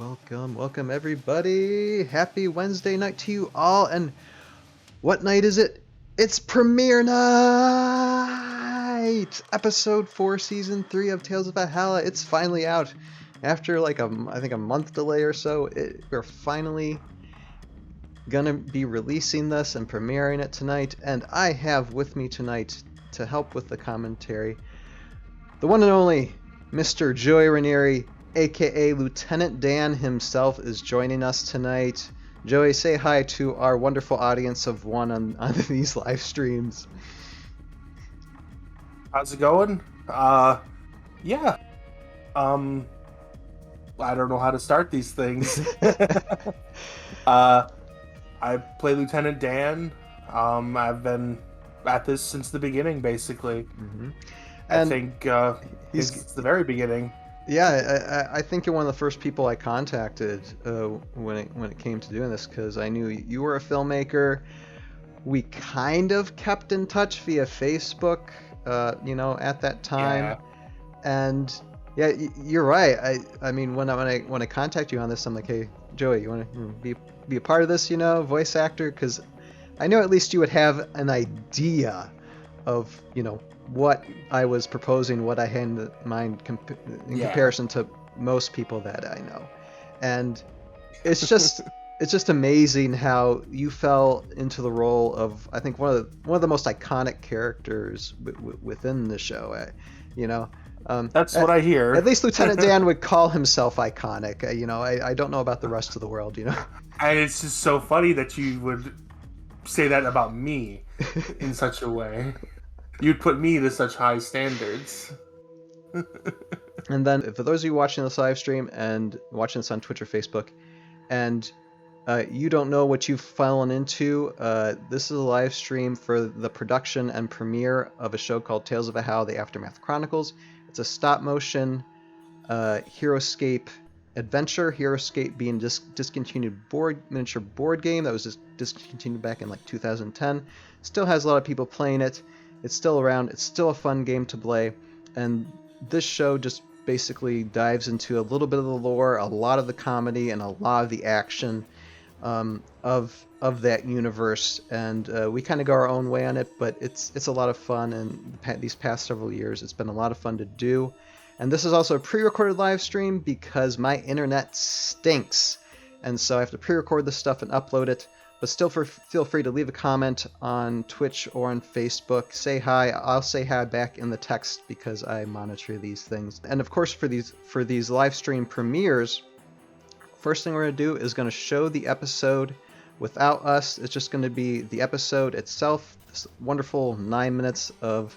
Welcome everybody. Happy Wednesday night to you all. And what night is it? It's premiere night! Episode 4, Season 3 of Tales of Valhalla. It's finally out. After I think a month delay or so, we're finally gonna be releasing this and premiering it tonight. And I have with me tonight to help with the commentary the one and only Mr. Joey Ranieri, aka Lieutenant Dan himself, is joining us tonight. Joey, say hi to our wonderful audience of one on these live streams. How's it going? Yeah. I don't know how to start these things. I play Lieutenant Dan. I've been at this since the beginning, basically. Mm-hmm. I think it's the very beginning. Yeah, I think you're one of the first people I contacted when it came to doing this, because I knew you were a filmmaker. We kind of kept in touch via Facebook, at that time. Yeah. And yeah, you're right. I mean, when I contact you on this, I'm like, hey, Joey, you want to be a part of this? Voice actor, because I know at least you would have an idea of what I was proposing, what I had in mind comparison to most people that I know. And it's just amazing how you fell into the role of, I think, one of the most iconic characters within the show. That's what I hear. At least Lieutenant Dan would call himself iconic. I don't know about the rest of the world. And it's just so funny that you would say that about me in such a way. You'd put me to such high standards. And then, for those of you watching this live stream and watching this on Twitch or Facebook, and you don't know what you've fallen into, this is a live stream for the production and premiere of a show called Tales of Valhalla: The Aftermath Chronicles. It's a stop-motion HeroScape adventure. HeroScape being discontinued miniature board game that was just discontinued back in 2010. Still has a lot of people playing it. It's still around. It's still a fun game to play. And this show just basically dives into a little bit of the lore, a lot of the comedy, and a lot of the action of that universe. And we kind of go our own way on it, but it's a lot of fun. And these past several years, it's been a lot of fun to do. And this is also a pre-recorded live stream because my internet stinks. And so I have to pre-record this stuff and upload it. But still feel free to leave a comment on Twitch or on Facebook. Say hi. I'll say hi back in the text because I monitor these things. And of course, for these live stream premieres, first thing we're going to do is going to show the episode without us. It's just going to be the episode itself. This wonderful 9 minutes of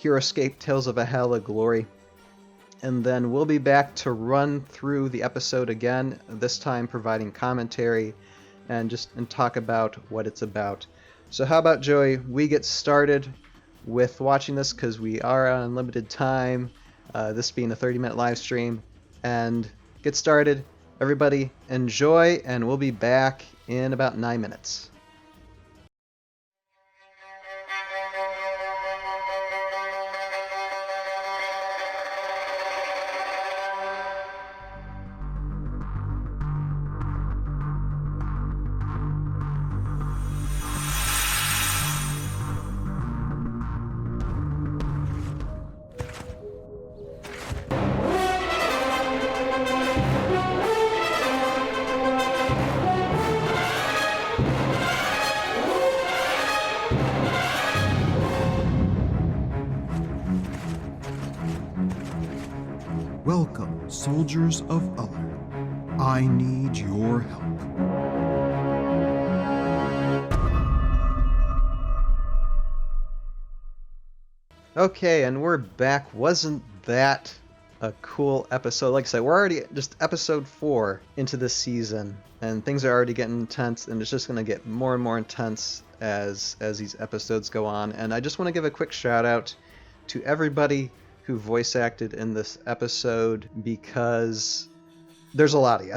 HeroScape Tales of Valhalla glory. And then we'll be back to run through the episode again, this time providing commentary and talk about what it's about. So how about, Joey, we get started with watching this, because we are on unlimited time, this being a 30-minute live stream, and get started. Everybody enjoy, and we'll be back in about 9 minutes. Welcome, soldiers of Uller. I need your help. Okay, and we're back. Wasn't that a cool episode? Like I said, we're already just episode 4 into this season, and things are already getting intense, and it's just going to get more and more intense as these episodes go on. And I just want to give a quick shout out to everybody who voice acted in this episode, because there's a lot of you.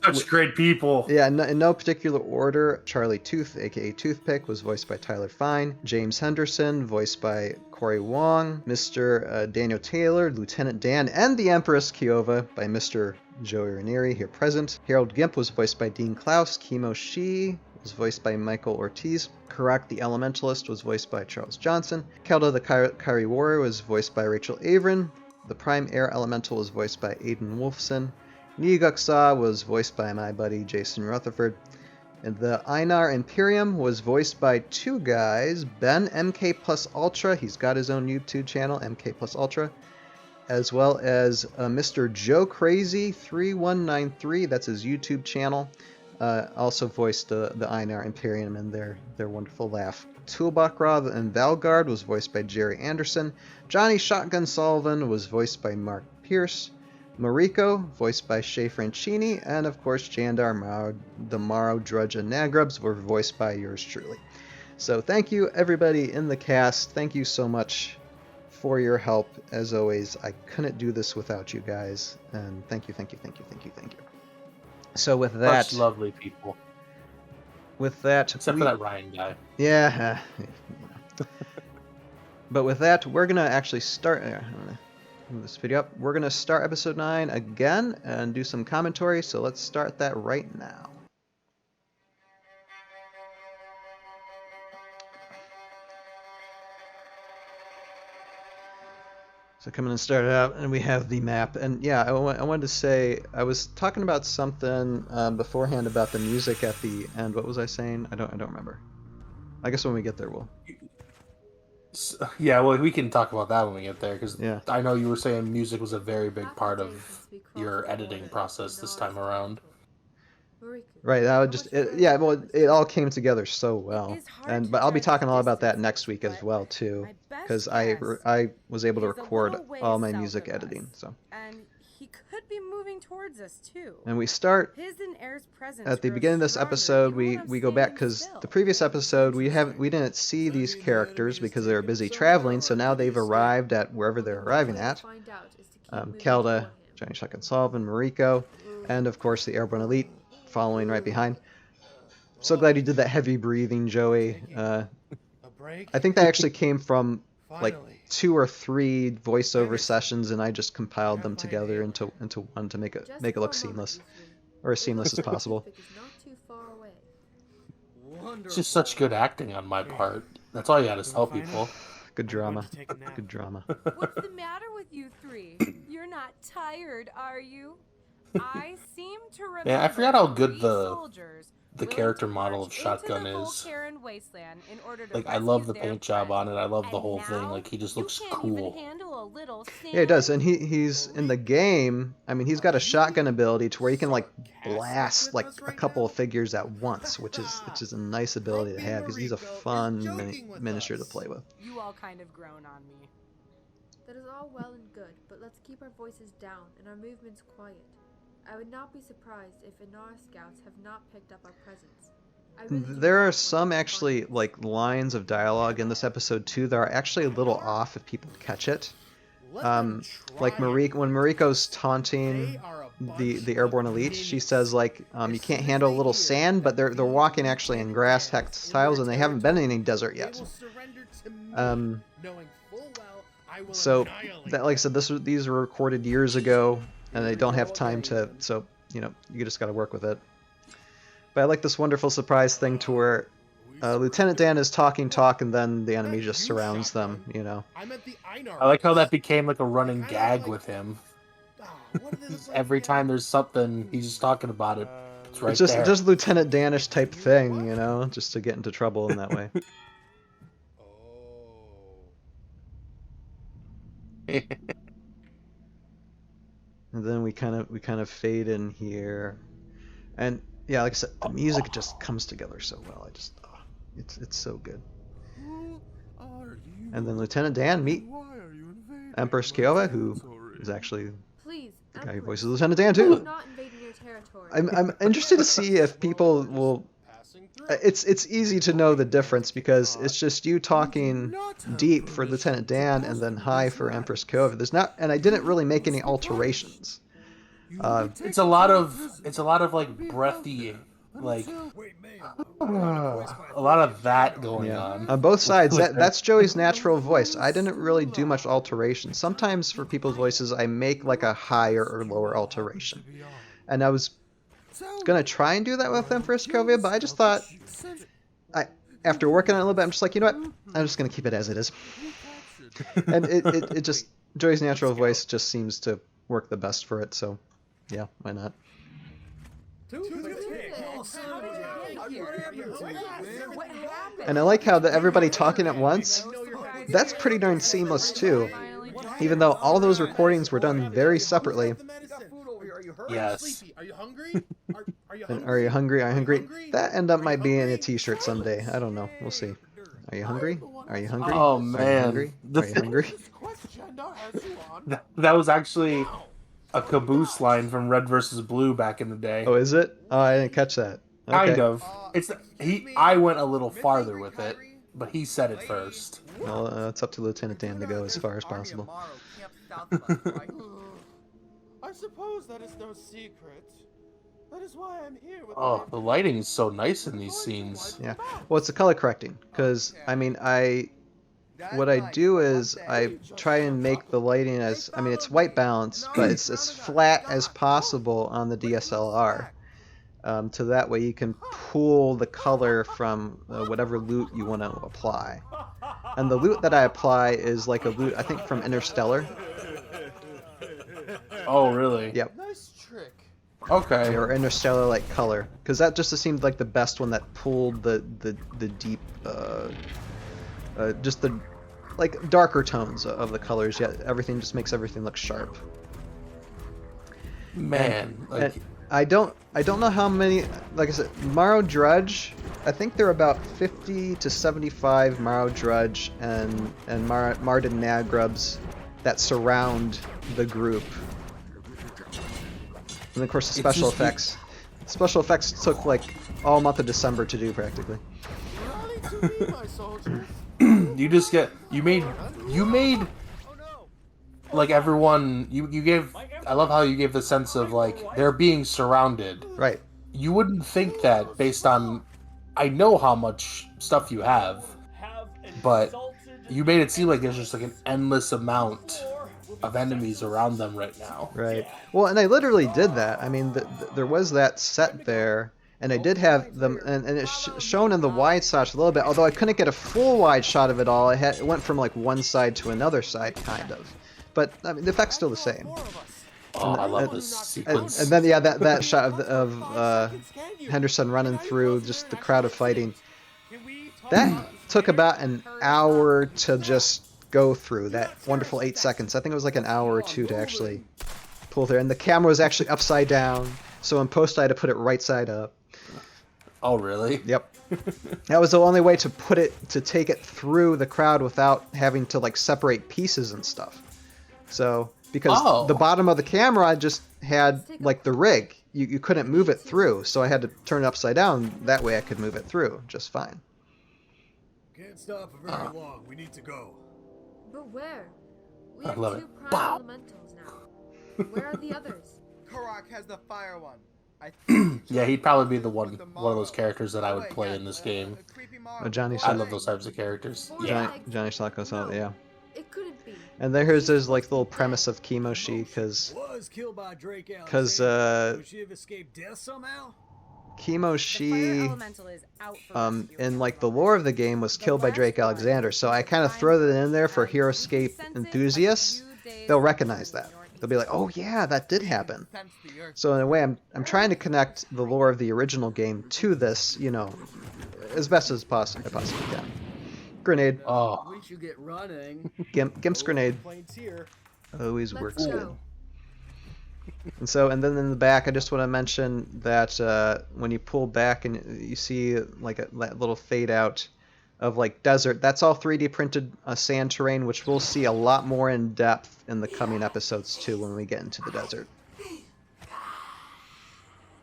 Such great people. Yeah, in no particular order, Charlie Tooth, aka Toothpick, was voiced by Tyler Fine. James Henderson, voiced by Corey Wong. Mr. Daniel Taylor, Lieutenant Dan, and the Empress Kiova by Mr. Joey Ranieri, here present. Harold Gimp was voiced by Dean Klaus. Kimo Shi was voiced by Michael Ortiz. Karak the Elementalist was voiced by Charles Johnson. Kelda the Kyrie Warrior was voiced by Rachel Averin. The Prime Air Elemental was voiced by Aidan Wolfson. Niguksa was voiced by my buddy Jason Rutherford. And the Einar Imperium was voiced by two guys, Ben MK Plus Ultra, he's got his own YouTube channel, MK Plus Ultra, as well as Mr. Joe Crazy 3193, that's his YouTube channel. Also voiced the Einar Imperium and their wonderful laugh. Toolbachra and Valgard was voiced by Jerry Anderson. Johnny Shotgun Sullivan was voiced by Mark Pierce. Mariko, voiced by Shay Franchini, and of course Jandar, the Morrow, Drudge, and Nagrubs were voiced by yours truly. So thank you everybody in the cast. Thank you so much for your help. As always, I couldn't do this without you guys. And thank you. So with that... Such lovely people. With that... Except for that Ryan guy. Yeah. But with that, we're going to actually start... Move this video up. We're going to start episode 9 again and do some commentary, so let's start that right now. So coming and started out, and we have the map. And yeah, I wanted to say, I was talking about something beforehand about the music at the end. What was I saying? I don't remember. I guess when we get there, we'll... Yeah, well, we can talk about that when we get there, because yeah. I know you were saying music was a very big part of your editing process this time around. Right, that would just... it all came together so well. But I'll be talking all about that next week as well, too, because I was able to record all my music editing, so... He could be moving towards us too. And we start at the beginning of this episode. We go back because the previous episode we didn't see these characters because they were busy traveling. So now they've arrived at wherever they're arriving at. Kelda, Johnny Shotgun Sullivan, Mariko, and of course the Airborne Elite following right behind. So glad you did that heavy breathing, Joey. I think that actually came from like 2 or 3 voiceover sessions, and I just compiled them together into one to make it look seamless, or as seamless as possible. It's just such good acting on my part. That's all you gotta tell people. Good drama. Good drama. What's the matter with you three? You're not tired, are you? I seem to remember. Yeah, I forgot how good the character model of Shotgun is. Like, I love the paint job on it. I love the whole thing. Like, he just looks cool. Yeah, he does. And he's in the game. I mean, he's got a shotgun ability to where he can like blast like a couple of figures at once, which is a nice ability to have because he's a fun miniature to play with. You all kind of grown on me. That is all well and good, but let's keep our voices down and our movements quiet. I would not be surprised if Inara scouts have not picked up our presence. There are some actually like lines of dialogue in this episode too that are actually a little off if people catch it. Like when Mariko's taunting the Airborne Elite, she says like you can't handle a little sand, but they're walking actually in grass textiles and they haven't been in any desert yet. So that, like I said, these were recorded years ago. And they don't have time to, so, you know, you just got to work with it. But I like this wonderful surprise thing to where Lieutenant Dan is talking, and then the enemy just surrounds them, you know. I like how that became like a running gag with him. Every time there's something, he's just talking about it. It's right there. It's just Lieutenant Danish type thing, you know, just to get into trouble in that way. And then we kind of fade in here, and yeah, like I said, the music just comes together so well. It's so good. And then Lieutenant Dan meet Empress Kiova, who is actually the guy who voices Lieutenant Dan too. I'm interested to see if people will. It's easy to know the difference because it's just you talking deep for Lieutenant Dan and then high for Empress Kiova. There's not, and I didn't really make any alterations. It's a lot of like breathy, like a lot of that going on. On both sides, with that's Joey's natural voice. I didn't really do much alteration. Sometimes for people's voices, I make like a higher or lower alteration. And I was gonna try and do that with Empress Covia, but I just thought, after working on it a little bit, I'm just like, you know what? I'm just gonna keep it as it is. And it just, Joey's natural voice just seems to work the best for it, so yeah, why not? And I like how everybody talking at once, that's pretty darn seamless too. Even though all those recordings were done very separately. Yes. Are you hungry? Are you hungry? Are you hungry? That end up might be in a t-shirt someday. I don't know. We'll see. Are you hungry? Are you hungry? Oh Are you man. hungry? Are you hungry? That was actually a caboose line from Red vs. Blue back in the day. Oh, is it? Oh, I didn't catch that. Okay. Kind of. I went a little farther with it, but he said it first. Well, it's up to Lieutenant Dan to go as far as possible. I suppose that is no secret. That is why I'm here with The lighting is so nice in these scenes. Yeah. Well, it's the color correcting, because I mean, what I do is I try and make the lighting as, I mean, it's white balance, but it's as flat as possible on the DSLR. To that way you can pull the color from whatever loot you want to apply. And the loot that I apply is like a loot, I think, from Interstellar. Oh, really? Yep. Nice trick. Okay. Or Interstellar like color, because that just seemed like the best one that pulled the deep, just the like darker tones of the colors. Yet everything just makes everything look sharp. Man, And I don't know how many. Like I said, Morrow Drudge. I think there are about 50 to 75 Morrow Drudge and Marden Nagrubs that surround the group. And of course the special effects. Special effects took like all month of December to do practically. You made like everyone you gave. I love how you gave the sense of like they're being surrounded. Right. You wouldn't think that based on, I know how much stuff you have, but you made it seem like there's just like an endless amount of enemies around them right now. Right. Well, and I literally did that. I mean, there was that set there, and I did have them, and it's shown in the wide shots a little bit, although I couldn't get a full wide shot of it all. It went from like one side to another side, kind of. But, I mean, the effect's still the same. Oh, I love this sequence. And then, yeah, that shot of Henderson running through just the crowd of fighting. That took about an hour to just go through, that wonderful 8 seconds. I think it was like an hour or two to actually pull through. And the camera was actually upside down, so in post I had to put it right side up. Oh, really? Yep. That was the only way to take it through the crowd without having to like separate pieces and stuff. So, because the bottom of the camera just had like the rig. You couldn't move it through, so I had to turn it upside down. That way I could move it through just fine. Can't stop for very long. We need to go. But where? We I have love 2 it. prime elementals now. Where are the others? Korok has the fire one. Yeah, he'd probably be one of those characters that I would play in this game. Johnny I love those types of characters. Yeah. Johnny Shotgun's out, yeah. It couldn't be. And there's like the little premise of Kimoshi, because She have escaped death somehow? Kimoshi, in like the lore of the game, was killed by Drake Alexander. So I kind of throw that in there for Heroescape enthusiasts. They'll recognize that. They'll be like, "Oh yeah, that did happen." So in a way, I'm trying to connect the lore of the original game to this, you know, as best as I possibly can. Grenade. Oh. We should get running. Gimp's grenade. Always works good. And then in the back, I just want to mention that when you pull back and you see like that little fade out of like desert, that's all 3D printed sand terrain, which we'll see a lot more in depth in the coming episodes too when we get into the desert.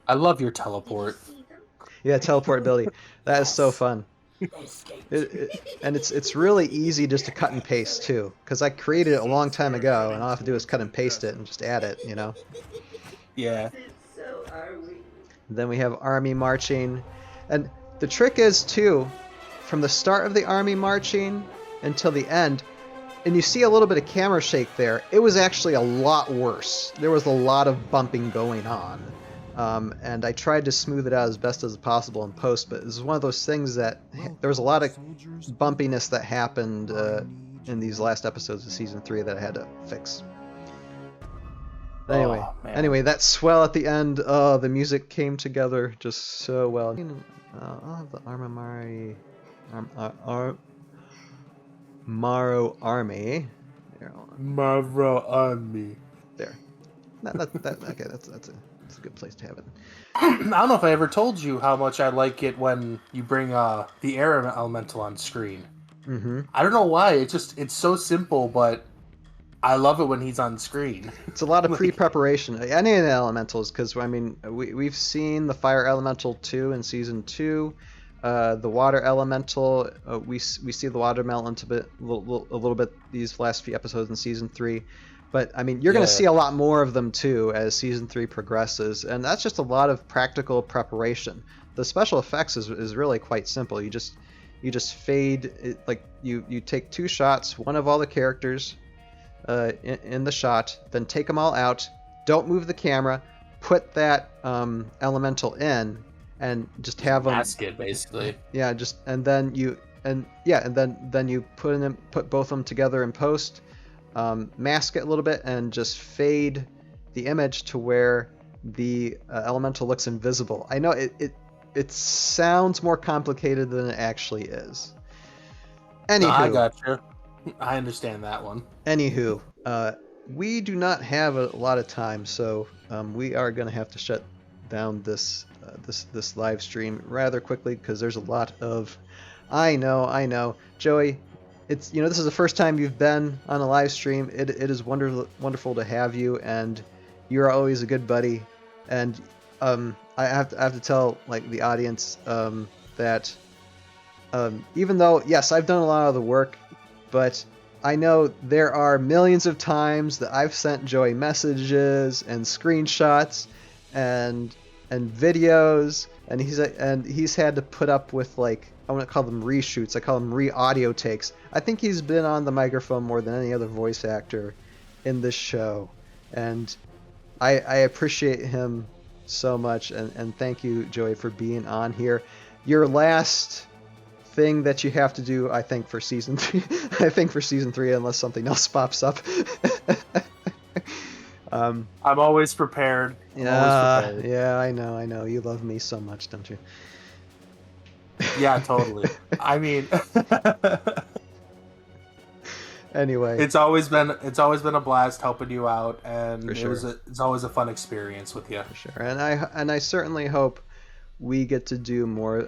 I love your teleport. Yeah, teleport ability. That is so fun. And it's really easy just to cut and paste too, because I created it a long time ago, and all I have to do is cut and paste it and just add it, you know. Yeah. Then we have army marching. And the trick is, too, from the start of the army marching until the end, and you see a little bit of camera shake there, it was actually a lot worse. There was a lot of bumping going on. And I tried to smooth it out as best as possible in post, but it was one of those things that there was a lot of bumpiness that happened in these last episodes of Season 3 that I had to fix. Anyway, Oh, man. anyway, that swell at the end, the music came together just so well. I'll have the Armamari... Maro Army. Maro Army. There. Okay, that's a good place to have it. I don't know if I ever told you how much I like it when you bring the air elemental on screen. Mm-hmm. I don't know why. It's so simple, but I love it when he's on screen. It's a lot of pre-preparation. Any of the elementals, because I mean, we've seen the fire elemental 2 in season 2. The water elemental, we see the water elemental a little bit these last few episodes in season 3. But I mean, you're going to see a lot more of them too as season 3 progresses, and that's just a lot of practical preparation. The special effects is really quite simple. You just fade it, like you take 2 shots, one of all the characters in the shot, then take them all out. Don't move the camera. Put that elemental in, and just have them mask it basically. Yeah, then you put both of them together in post. Mask it a little bit and just fade the image to where the elemental looks invisible. I know it sounds more complicated than it actually is. Anywho, No, I got you. I understand that one. Anywho, we do not have a lot of time, so we are going to have to shut down this live stream rather quickly because there's a lot of... I know, Joey. It's this is the first time you've been on a live stream. It is wonderful to have you, and you're always a good buddy. And I have to tell the audience that even though yes, I've done a lot of the work, but I know there are millions of times that I've sent Joey messages and screenshots and videos, and he's had to put up with I wouldn't call them reshoots, I call them re-audio takes. I think he's been on the microphone more than any other voice actor in this show, and I appreciate him so much, and thank you, Joey, for being on here. Your last thing that you have to do, I think, for season 3, unless something else pops up. I'm always prepared. Yeah, I know. You love me so much, don't you? Yeah, totally. I mean, anyway, it's always been a blast helping you out, and sure. It's always a fun experience with you. For sure, and I certainly hope we get to do more.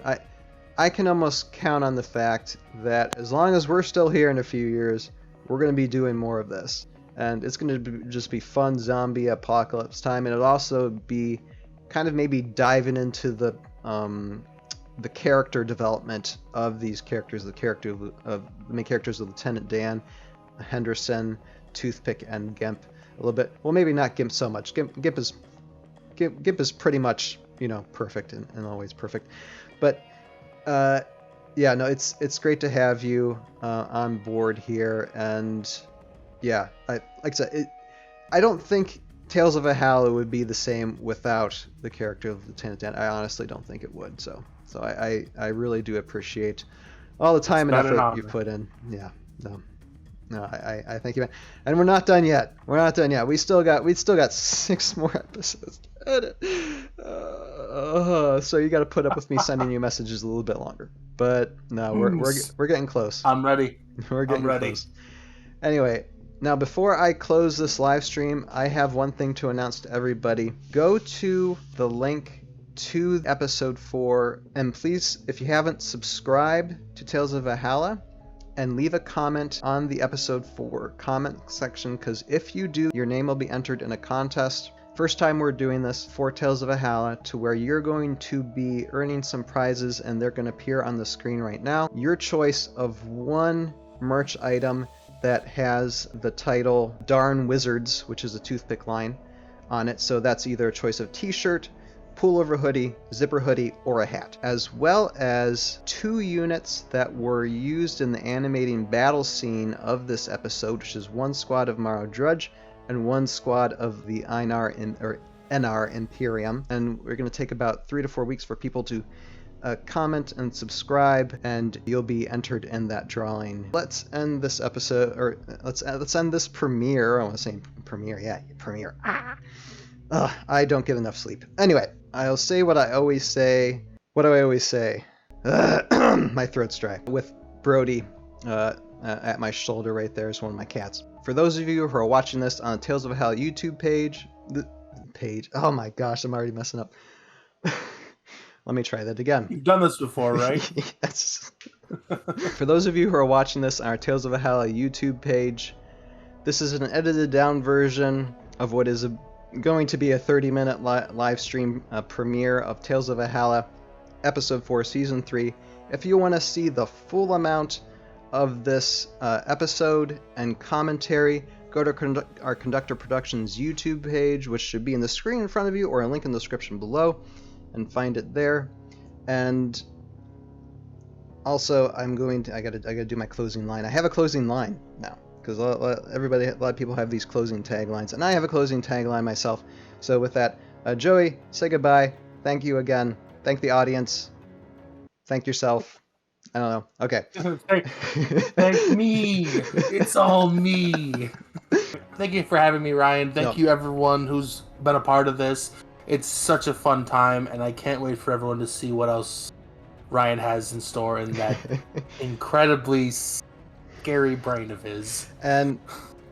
I can almost count on the fact that as long as we're still here in a few years, we're going to be doing more of this. And it's going to just be fun zombie apocalypse time. And it'll also be kind of maybe diving into the character development of these characters, the main characters of Lieutenant Dan, Henderson, Toothpick, and Gimp a little bit. Well, maybe not Gimp so much. Gimp is pretty much, perfect and always perfect. But yeah, no, it's great to have you on board here, and yeah, like I said, I don't think Tales of Valhalla would be the same without the character of Lieutenant Dan. I honestly don't think it would. So I really do appreciate all the time and effort you put in. Yeah, no, I thank you, man. And we're not done yet. We still got 6 more episodes to edit. So you got to put up with me sending you messages a little bit longer. But no, we're getting close. I'm ready. We're getting close. Anyway, now before I close this live stream, I have one thing to announce to everybody. Go to the link to episode 4, and please, if you haven't subscribed to Tales of Valhalla, and leave a comment on the episode 4 comment section, because if you do, your name will be entered in a contest. First time we're doing this for Tales of Valhalla, to where you're going to be earning some prizes, and they're going to appear on the screen right now. Your choice of one merch item that has the title Darn Wizards, which is a toothpick line, on it. So that's either a choice of t-shirt, pullover hoodie, zipper hoodie, or a hat, as well as 2 units that were used in the animating battle scene of this episode, which is 1 squad of Maro Drudge and 1 squad of the NR Imperium. And we're going to take about 3 to 4 weeks for people to comment and subscribe, and you'll be entered in that drawing. Let's end this episode, or let's end this premiere. I want to say premiere, yeah, premiere. I don't get enough sleep. Anyway, I'll say what I always say. What do I always say? My throat's dry. With Brody at my shoulder right there is one of my cats. For those of you who are watching this on the Tales of Valhalla YouTube page, oh my gosh, I'm already messing up. Let me try that again. You've done this before, right? Yes. For those of you who are watching this on our Tales of Valhalla YouTube page, this is an edited down version of what is going to be a 30-minute live stream premiere of Tales of Valhalla Episode 4, Season 3. If you want to see the full amount of this episode and commentary, go to our Conductor Productions YouTube page, which should be in the screen in front of you, or a link in the description below, and find it there. And also, I gotta do my closing line. I have a closing line now, because a lot of people have these closing taglines, and I have a closing tagline myself. So with that, Joey, say goodbye. Thank you again. Thank the audience. Thank yourself. I don't know. Okay. Thank me. It's all me. Thank you for having me, Ryan. Thank you, everyone who's been a part of this. It's such a fun time, and I can't wait for everyone to see what else Ryan has in store in that incredibly scary brain of his. And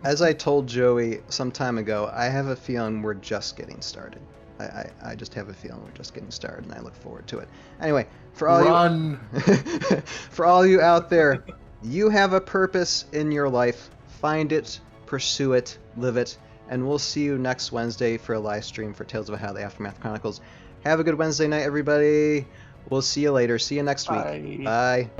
as I told Joey some time ago, I have a feeling we're just getting started. I just have a feeling we're just getting started, and I look forward to it. Anyway, for all you out there, you have a purpose in your life. Find it, pursue it, live it, and we'll see you next Wednesday for a live stream for Tales of Valhalla: The Aftermath Chronicles. Have a good Wednesday night, everybody. We'll see you later. See you next week. Bye.